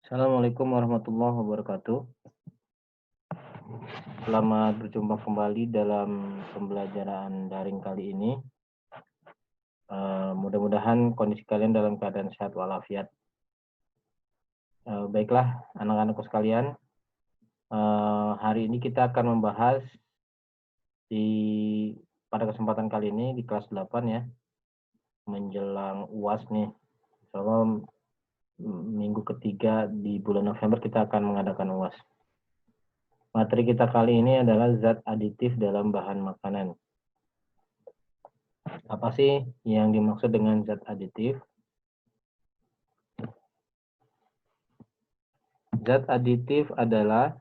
Assalamualaikum warahmatullahi wabarakatuh. Selamat berjumpa kembali dalam pembelajaran daring kali ini. Mudah-mudahan kondisi kalian dalam keadaan sehat walafiat. Baiklah, anak-anakku sekalian. Hari ini kita akan membahas pada kesempatan kali ini di kelas 8 ya, menjelang UAS nih. Insyaallah minggu ketiga di bulan November kita akan mengadakan UAS. Materi kita kali ini adalah zat aditif dalam bahan makanan. Apa sih yang dimaksud dengan zat aditif? Zat aditif adalah,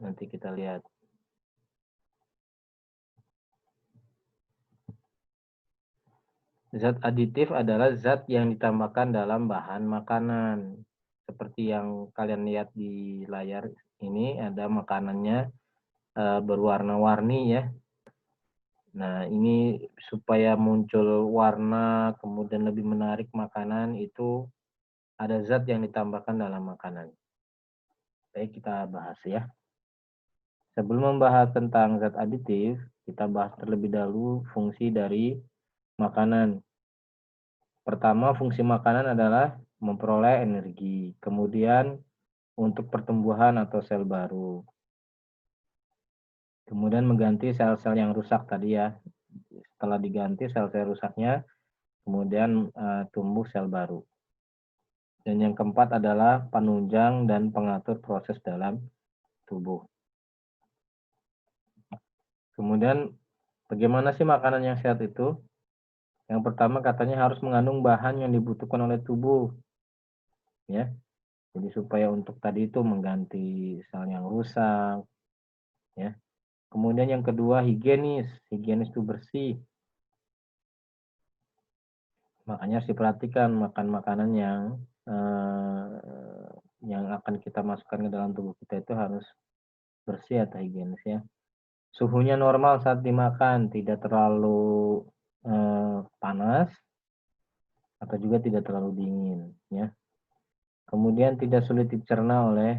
nanti kita lihat. Zat aditif adalah zat yang ditambahkan dalam bahan makanan. Seperti yang kalian lihat di layar ini, ada makanannya berwarna-warni ya. Nah, ini supaya muncul warna, kemudian lebih menarik makanan, itu ada zat yang ditambahkan dalam makanan. Baik, kita bahas ya. Sebelum membahas tentang zat aditif, kita bahas terlebih dahulu fungsi dari makanan. Pertama, fungsi makanan adalah memperoleh energi. Kemudian, untuk pertumbuhan atau sel baru. Kemudian mengganti sel-sel yang rusak tadi ya. Setelah diganti sel-sel rusaknya, kemudian tumbuh sel baru. Dan yang keempat adalah penunjang dan pengatur proses dalam tubuh. Kemudian, bagaimana sih makanan yang sehat itu? Yang pertama katanya harus mengandung bahan yang dibutuhkan oleh tubuh. Ya. Jadi supaya untuk tadi itu mengganti sel yang rusak, ya. Kemudian yang kedua higienis itu bersih. Makanya harus diperhatikan makan makanan yang akan kita masukkan ke dalam tubuh kita itu harus bersih atau higienis ya. Suhunya normal saat dimakan, tidak terlalu panas atau juga tidak terlalu dingin ya. Kemudian tidak sulit dicerna oleh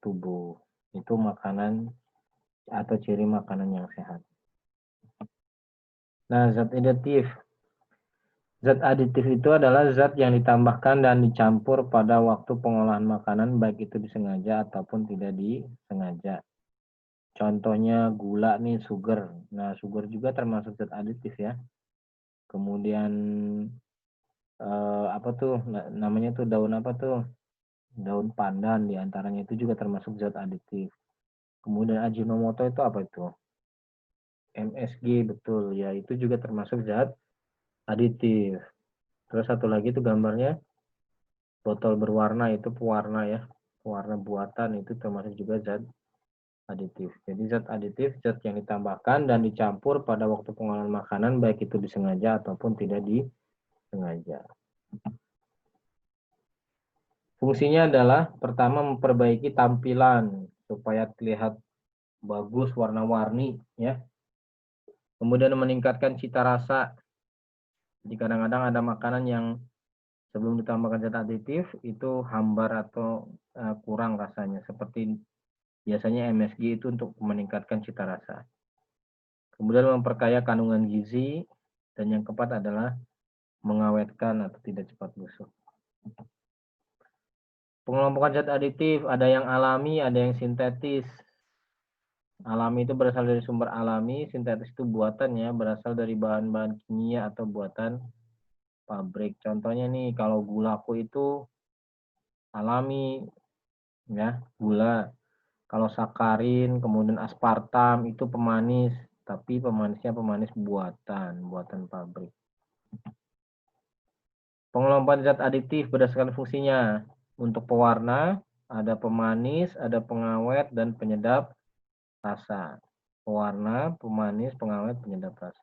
tubuh. Itu makanan atau ciri makanan yang sehat. Nah, zat aditif. Zat aditif itu adalah zat yang ditambahkan dan dicampur pada waktu pengolahan makanan, baik itu disengaja ataupun tidak disengaja. Contohnya gula nih, sugar. Nah, sugar juga termasuk zat aditif ya. Kemudian apa tuh namanya tuh daun apa tuh? Daun pandan diantaranya itu juga termasuk zat aditif. Kemudian Ajinomoto itu apa itu? MSG betul ya, itu juga termasuk zat aditif. Terus satu lagi itu gambarnya botol berwarna, itu pewarna ya, pewarna buatan, itu termasuk juga zat aditif. Jadi zat aditif zat yang ditambahkan dan dicampur pada waktu pengolahan makanan, baik itu disengaja ataupun tidak disengaja. Fungsinya adalah pertama memperbaiki tampilan supaya terlihat bagus, warna-warni ya. Kemudian meningkatkan cita rasa. Jadi kadang-kadang ada makanan yang sebelum ditambahkan zat aditif itu hambar atau kurang rasanya. Seperti biasanya MSG itu untuk meningkatkan cita rasa. Kemudian memperkaya kandungan gizi. Dan yang keempat adalah mengawetkan atau tidak cepat busuk. Pengelompokan zat aditif ada yang alami, ada yang sintetis. Alami itu berasal dari sumber alami, sintetis itu buatan ya, berasal dari bahan-bahan kimia atau buatan pabrik. Contohnya nih, kalau gulaku itu alami ya, gula. Kalau sakarin, kemudian aspartam itu pemanis, tapi pemanisnya pemanis buatan pabrik. Pengelompokan zat aditif berdasarkan fungsinya. Untuk pewarna, ada pemanis, ada pengawet, dan penyedap rasa. Pewarna, pemanis, pengawet, penyedap rasa.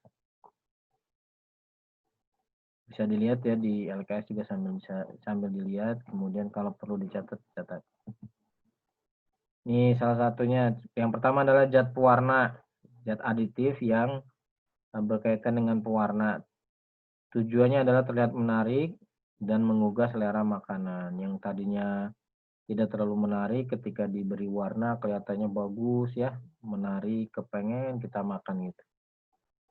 Bisa dilihat ya di LKS juga sambil dilihat, kemudian kalau perlu dicatat. Ini salah satunya. Yang pertama adalah zat pewarna, zat aditif yang berkaitan dengan pewarna. Tujuannya adalah terlihat menarik dan menggugah selera makanan. Yang tadinya tidak terlalu menarik ketika diberi warna kelihatannya bagus ya, menarik, kepengen kita makan gitu.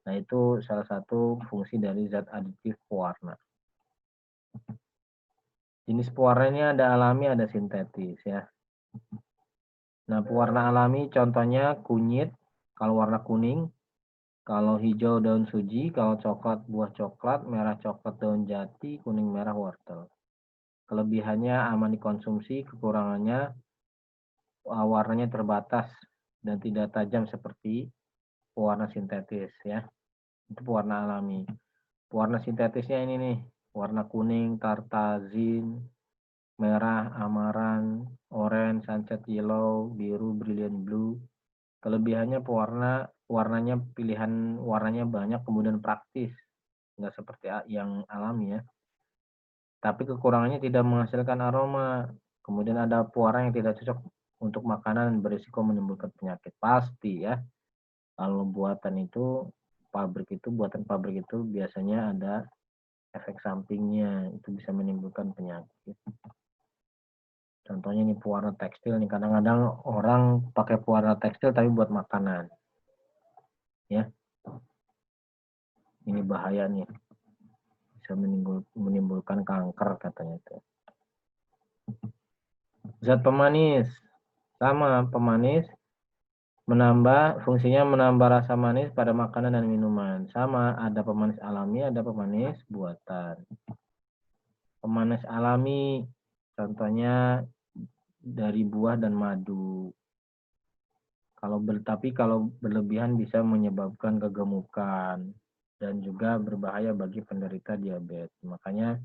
Nah, itu salah satu fungsi dari zat aditif pewarna. Jenis pewarnanya ada alami, ada sintetis ya. Nah, pewarna alami contohnya kunyit, kalau warna kuning, kalau hijau daun suji, kalau coklat buah coklat, merah coklat daun jati, kuning merah wortel. Kelebihannya aman dikonsumsi, kekurangannya warnanya terbatas dan tidak tajam seperti pewarna sintetis ya. Itu pewarna alami. Pewarna sintetisnya ini nih, warna kuning, tartazin, merah, amaran, orange, sunset yellow, biru, brilliant blue. Kelebihannya warnanya pilihan warnanya banyak kemudian praktis, nggak seperti yang alami ya. Tapi kekurangannya tidak menghasilkan aroma. Kemudian ada pewarna yang tidak cocok untuk makanan berisiko menimbulkan penyakit. Pasti ya. Kalau buatan pabrik itu biasanya ada efek sampingnya, itu bisa menimbulkan penyakit. Contohnya ini pewarna tekstil nih, kadang-kadang orang pakai pewarna tekstil tapi buat makanan. Ya. Ini bahaya nih. Bisa menimbulkan kanker katanya itu. Zat pemanis. Sama, pemanis fungsinya menambah rasa manis pada makanan dan minuman. Sama, ada pemanis alami, ada pemanis buatan. Pemanis alami contohnya dari buah dan madu. Tapi kalau berlebihan bisa menyebabkan kegemukan dan juga berbahaya bagi penderita diabetes. Makanya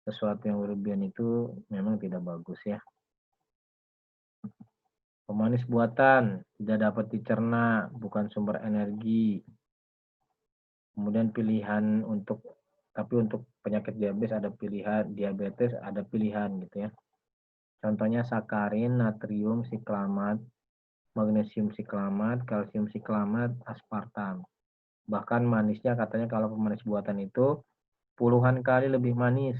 sesuatu yang berlebihan itu memang tidak bagus ya. Pemanis buatan tidak dapat dicerna, bukan sumber energi. Kemudian tapi untuk penyakit diabetes ada pilihan gitu ya. Contohnya sakarin, natrium siklamat, magnesium siklamat, kalsium siklamat, aspartam. Bahkan manisnya katanya kalau pemanis buatan itu puluhan kali lebih manis.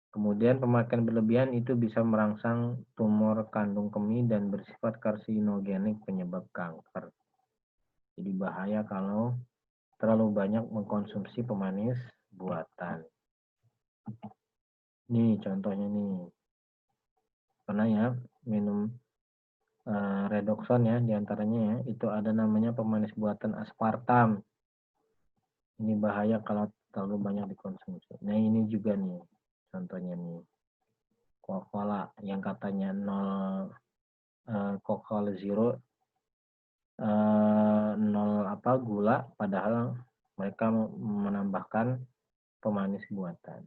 Kemudian pemakaian berlebihan itu bisa merangsang tumor kandung kemih dan bersifat karsinogenik penyebab kanker. Jadi bahaya kalau terlalu banyak mengkonsumsi pemanis buatan. Nih contohnya nih. Pernah ya minum redoxon ya diantaranya ya. Itu ada namanya pemanis buatan aspartam. Ini bahaya kalau terlalu banyak dikonsumsi. Nah ini juga nih contohnya nih. Coca-Cola yang katanya 0 Coca-Cola Zero 0 gula, padahal mereka menambahkan pemanis buatan.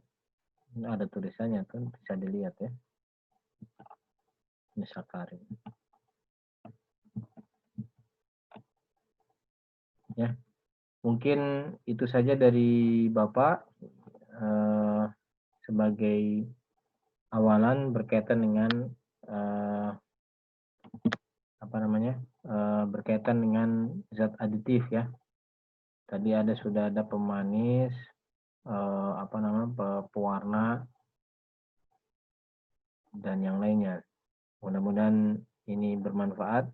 Ini ada tulisannya tuh, bisa dilihat ya. Ini sakarin. Ya, mungkin itu saja dari Bapak sebagai awalan berkaitan dengan berkaitan dengan zat aditif ya. Tadi sudah ada pemanis, pewarna dan yang lainnya. Mudah-mudahan ini bermanfaat.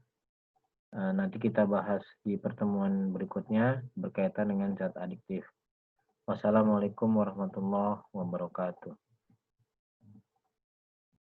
Nanti kita bahas di pertemuan berikutnya berkaitan dengan zat adiktif. Wassalamualaikum warahmatullahi wabarakatuh.